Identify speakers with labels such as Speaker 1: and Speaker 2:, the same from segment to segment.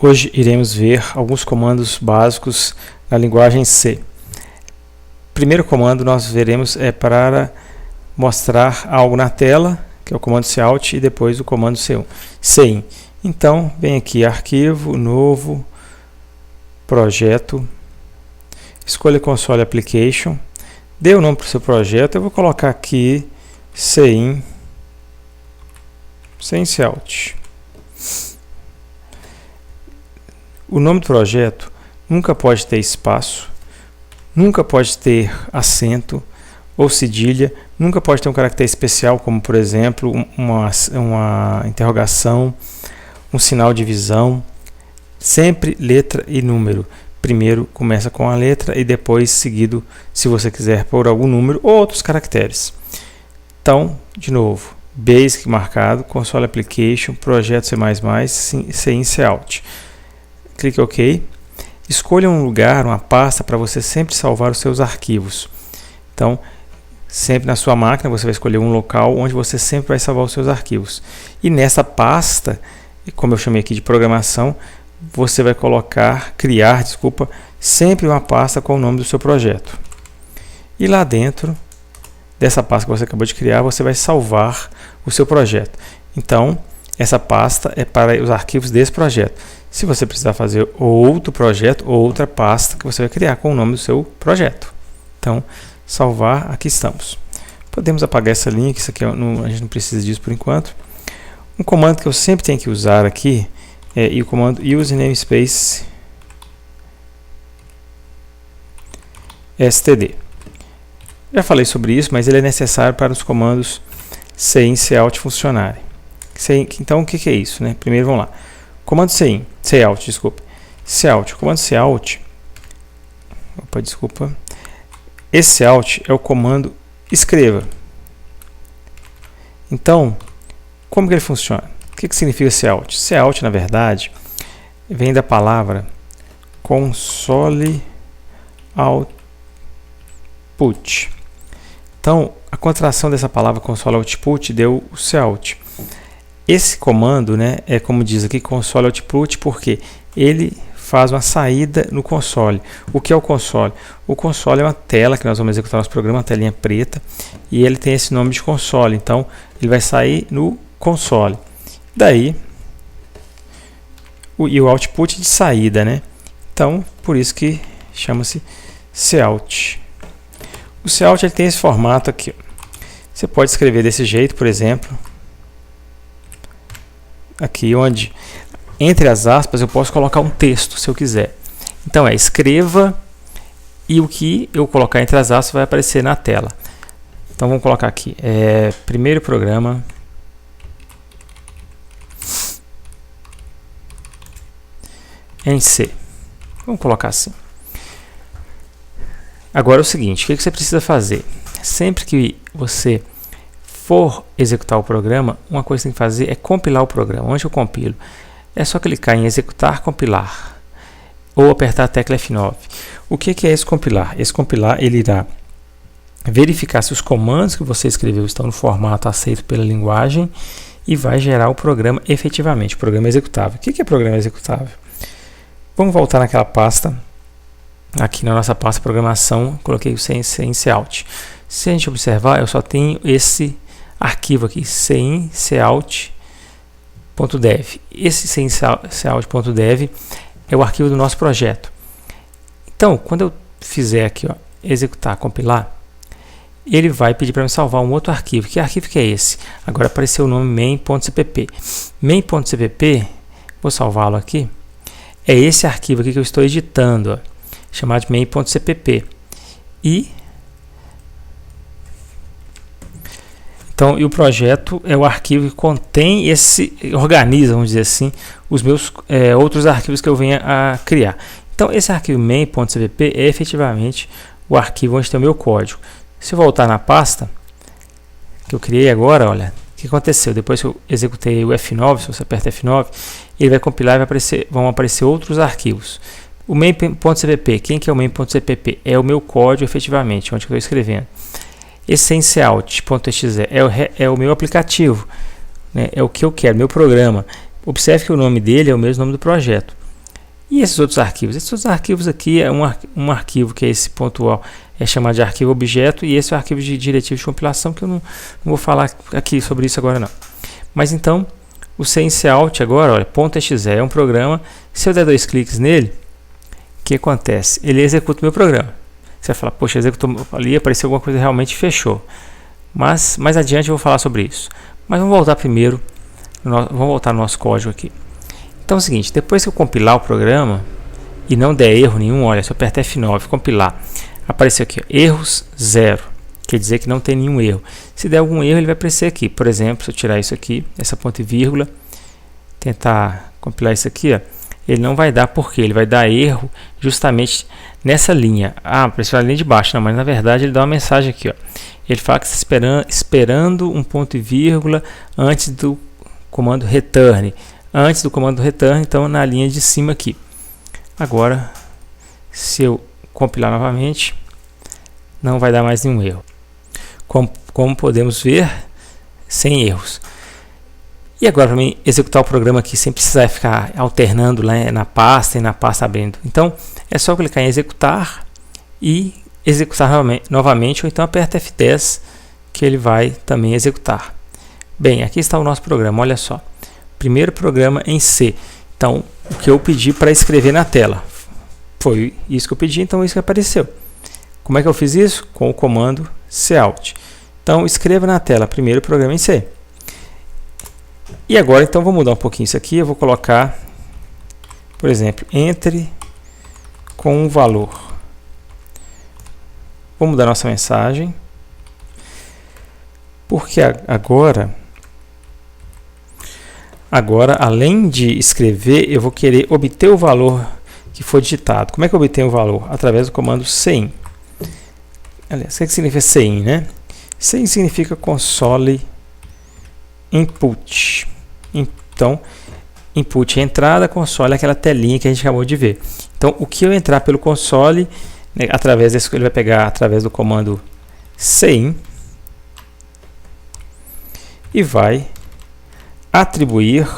Speaker 1: Hoje iremos ver alguns comandos básicos na linguagem C. O primeiro comando nós veremos é para mostrar algo na tela, que é o comando cout, e depois o comando cin. Então, vem aqui, arquivo, novo, projeto, escolha console application, dê o nome para o seu projeto. Eu vou colocar aqui cin out. O nome do projeto nunca pode ter espaço, nunca pode ter acento ou cedilha, nunca pode ter um caractere especial, como por exemplo uma interrogação, um sinal de divisão. Sempre letra e número. Primeiro começa com a letra e depois seguido, se você quiser pôr algum número ou outros caracteres. Então, de novo, basic marcado, console application, projeto C++, cin out. Clique OK. Escolha um lugar, uma pasta para você sempre salvar os seus arquivos. Então, sempre na sua máquina você vai escolher um local onde você sempre vai salvar os seus arquivos. E nessa pasta, como eu chamei aqui de programação, você vai criar sempre uma pasta com o nome do seu projeto. E lá dentro dessa pasta que você acabou de criar, você vai salvar o seu projeto. Então, essa pasta é para os arquivos desse projeto. Se você precisar fazer outro projeto, outra pasta que você vai criar com o nome do seu projeto. Então, salvar, aqui estamos. Podemos apagar essa linha, que isso aqui a gente não precisa disso por enquanto. Um comando que eu sempre tenho que usar aqui é o comando use namespace std. Já falei sobre isso, mas ele é necessário para os comandos cin cout funcionarem. Então, o que é isso, né? Primeiro, vamos lá. Comando cout, desculpe. Cout, o comando cout. Esse out é o comando escreva. Então, como que ele funciona? O que significa cout? Cout, na verdade, vem da palavra console output. Então, a contração dessa palavra console output deu o cout. Esse comando, né, é como diz aqui, console output, porque ele faz uma saída no console. O que é o console? O console é uma tela que nós vamos executar nosso programa, uma telinha preta, e ele tem esse nome de console. Então, ele vai sair no console. Daí, o output de saída, né? Então, por isso que chama-se cout. O cout ele tem esse formato aqui. Você pode escrever desse jeito, por exemplo. Aqui onde, entre as aspas, eu posso colocar um texto, se eu quiser. Então, escreva, e o que eu colocar entre as aspas vai aparecer na tela. Então, vamos colocar aqui. Primeiro programa em C. Vamos colocar assim. Agora é o seguinte, o que você precisa fazer? Sempre que você for executar o programa, uma coisa que tem que fazer é compilar o programa. Onde eu compilo? É só clicar em executar, compilar, ou apertar a tecla F9. O que é esse compilar? Esse compilar ele irá verificar se os comandos que você escreveu estão no formato aceito pela linguagem e vai gerar o programa efetivamente, o programa executável. O que é programa executável? Vamos voltar naquela pasta, aqui na nossa pasta programação, coloquei o cin out. Se a gente observar, eu só tenho esse arquivo aqui, cin out.dev. Esse cin out.dev é o arquivo do nosso projeto. Então, quando eu fizer aqui, executar, compilar, ele vai pedir para me salvar um outro arquivo. Que arquivo que é esse? Agora apareceu o nome main.cpp. Main.cpp, vou salvá-lo aqui. É esse arquivo aqui que eu estou editando, chamado de main.cpp. Então, o projeto é o arquivo que contém organiza, vamos dizer assim, os meus outros arquivos que eu venha a criar. Então, esse arquivo main.cpp é efetivamente o arquivo onde tem o meu código. Se eu voltar na pasta que eu criei agora, olha, o que aconteceu? Depois que eu executei o F9, se você aperta F9, ele vai compilar e vão aparecer outros arquivos. O main.cpp, quem que é o main.cpp? É o meu código efetivamente, onde eu estou escrevendo. Esse cout.exe é o meu aplicativo, né? É o que eu quero, meu programa. Observe que o nome dele é o mesmo nome do projeto. E esses outros arquivos? Esses outros arquivos aqui é um arquivo que é esse pontual, é chamado de arquivo objeto, e esse é o arquivo de diretiva de compilação, que eu não vou falar aqui sobre isso agora não. Mas então, o CINCEALT agora, olha, .exe é um programa, se eu der 2 cliques nele, o que acontece? Ele executa o meu programa. Você vai falar, poxa, executou ali, apareceu alguma coisa, realmente fechou. Mas mais adiante eu vou falar sobre isso. Mas vamos voltar primeiro, vamos voltar no nosso código aqui. Então é o seguinte, depois que eu compilar o programa e não der erro nenhum, olha, se eu apertar F9 compilar, apareceu aqui, ó, erros 0, quer dizer que não tem nenhum erro. Se der algum erro, ele vai aparecer aqui. Por exemplo, se eu tirar isso aqui, essa ponto e vírgula, tentar compilar isso aqui, ó, ele não vai dar, porque ele vai dar erro justamente nessa linha. Ah, apareceu a linha de baixo, não, mas na verdade ele dá uma mensagem aqui, ó. Ele fala que está esperando um ponto e vírgula antes do comando return. Antes do comando return, então na linha de cima aqui. Agora, se eu compilar novamente, não vai dar mais nenhum erro. Como podemos ver, sem erros. E agora, para mim executar o programa aqui sem precisar ficar alternando lá na pasta e na pasta abrindo. Então, é só clicar em executar e executar novamente, ou então aperta F10 que ele vai também executar. Bem, aqui está o nosso programa, olha só. Primeiro programa em C. Então, o que eu pedi para escrever na tela foi isso que eu pedi, então isso que apareceu. Como é que eu fiz isso? Com o comando cout. Então, escreva na tela primeiro programa em C. E agora, então, vou mudar um pouquinho isso aqui. Eu vou colocar, por exemplo, entre com um valor. Vou mudar nossa mensagem. Porque agora, além de escrever, eu vou querer obter o valor que foi digitado. Como é que eu obtenho o valor? Através do comando cin. Aliás, o que significa cin, né? Cin significa console input. Então, input é entrada, console é aquela telinha que a gente acabou de ver. Então, o que eu entrar pelo console, né, através desse, ele vai pegar através do comando cin e vai atribuir,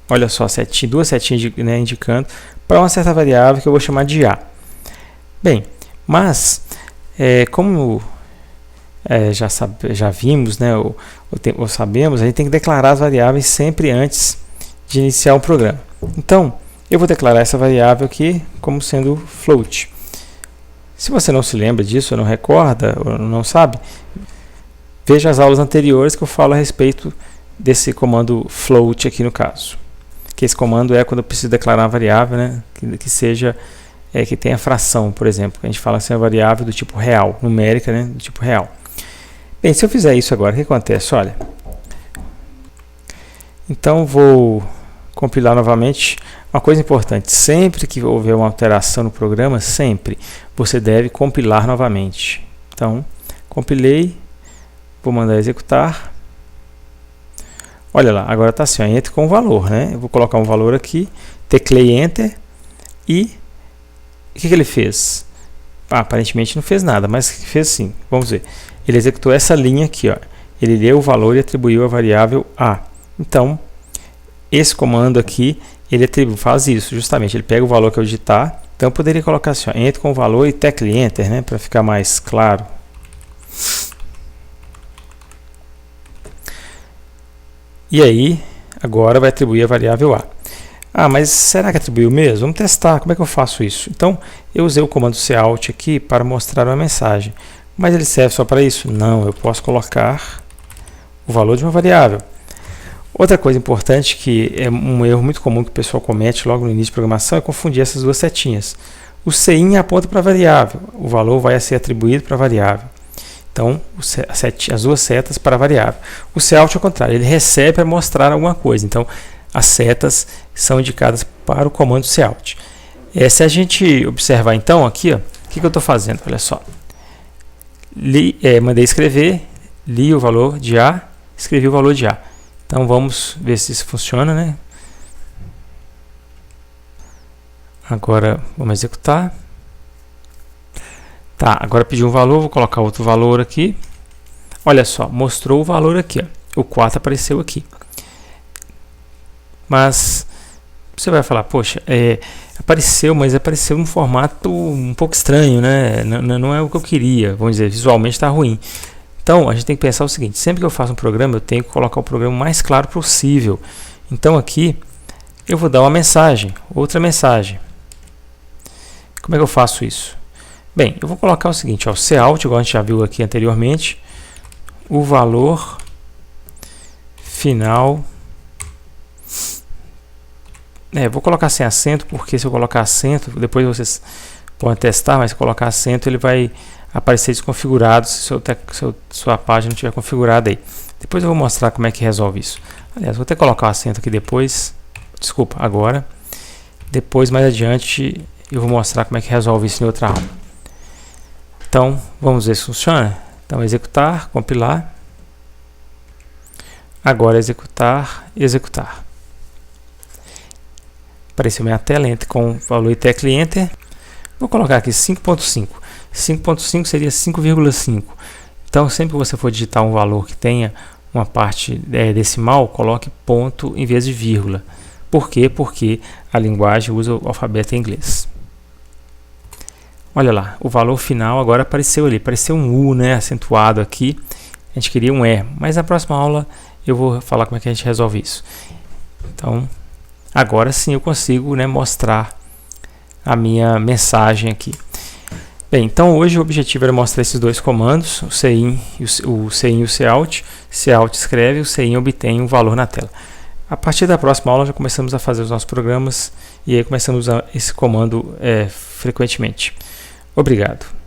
Speaker 1: olha só, duas setinhas né, indicando para uma certa variável que eu vou chamar de A. Bem, mas como já vimos, né, ou sabemos, a gente tem que declarar as variáveis sempre antes de iniciar o programa. Então, eu vou declarar essa variável aqui como sendo float. Se você não se lembra disso, ou não recorda, ou não sabe, veja as aulas anteriores que eu falo a respeito desse comando float aqui no caso. Que esse comando é quando eu preciso declarar uma variável, né, que tenha fração, por exemplo. A gente fala assim, a variável do tipo real, numérica, né, do tipo real. Bem, se eu fizer isso agora, o que acontece? Olha, então vou compilar novamente. Uma coisa importante, sempre que houver uma alteração no programa, sempre você deve compilar novamente. Então, compilei, vou mandar executar. Olha lá, agora está assim, ó, entre com o valor, né? Eu vou colocar um valor aqui, teclei Enter e o que ele fez? Aparentemente não fez nada, mas fez sim. Vamos ver. Ele executou essa linha aqui, ó. Ele leu o valor e atribuiu a variável A. Então, esse comando aqui, ele faz isso, justamente. Ele pega o valor que eu digitar. Então, eu poderia colocar assim, ó, entre com o valor e tecle Enter, né? Para ficar mais claro. E aí, agora vai atribuir a variável A. Ah, mas será que atribuiu mesmo? Vamos testar. Como é que eu faço isso? Então, eu usei o comando cout aqui para mostrar uma mensagem. Mas ele serve só para isso? Não, eu posso colocar o valor de uma variável. Outra coisa importante, que é um erro muito comum que o pessoal comete logo no início de programação, é confundir essas duas setinhas. O cin aponta para a variável, o valor vai ser atribuído para a variável. Então, as duas setas para a variável. O cout é o contrário, ele recebe para mostrar alguma coisa. Então, as setas são indicadas para o comando cout. Se a gente observar então aqui, ó, o que eu estou fazendo? Olha só. Mandei escrever, li o valor de A, escrevi o valor de A. Então vamos ver se isso funciona, né? Agora vamos executar. Tá, agora pedi um valor, vou colocar outro valor aqui. Olha só, mostrou o valor aqui, ó. O 4 apareceu aqui. Mas Você vai falar, poxa, apareceu, mas apareceu num formato um pouco estranho, né? Não é o que eu queria, vamos dizer, visualmente está ruim. Então, a gente tem que pensar o seguinte, sempre que eu faço um programa, eu tenho que colocar o programa o mais claro possível. Então aqui, eu vou dar uma mensagem, outra mensagem. Como é que eu faço isso? Bem, eu vou colocar o seguinte, ó, Cout, igual a gente já viu aqui anteriormente, o valor final. Vou colocar sem acento, porque se eu colocar acento, depois vocês podem testar, mas se colocar acento ele vai aparecer desconfigurado se sua página não estiver configurada aí. Depois eu vou mostrar como é que resolve isso. Aliás, vou até colocar o acento aqui depois, desculpa, agora. Depois, mais adiante, eu vou mostrar como é que resolve isso em outra aula. Então, vamos ver se funciona. Então, executar, compilar. Agora, executar, executar. Apareceu minha tela, entre com o valor e tecla Enter. Vou colocar aqui 5.5. 5.5 seria 5,5. Então, sempre que você for digitar um valor que tenha uma parte decimal, coloque ponto em vez de vírgula. Por quê? Porque a linguagem usa o alfabeto em inglês. Olha lá, o valor final agora apareceu ali. Apareceu um U, né, acentuado aqui. A gente queria um E, mas na próxima aula eu vou falar como é que a gente resolve isso. Então, agora sim eu consigo, né, mostrar a minha mensagem aqui. Bem, então hoje o objetivo era mostrar esses dois comandos, o cin e o cout. Cout escreve, o cin obtém um valor na tela. A partir da próxima aula já começamos a fazer os nossos programas e aí começamos a usar esse comando frequentemente. Obrigado.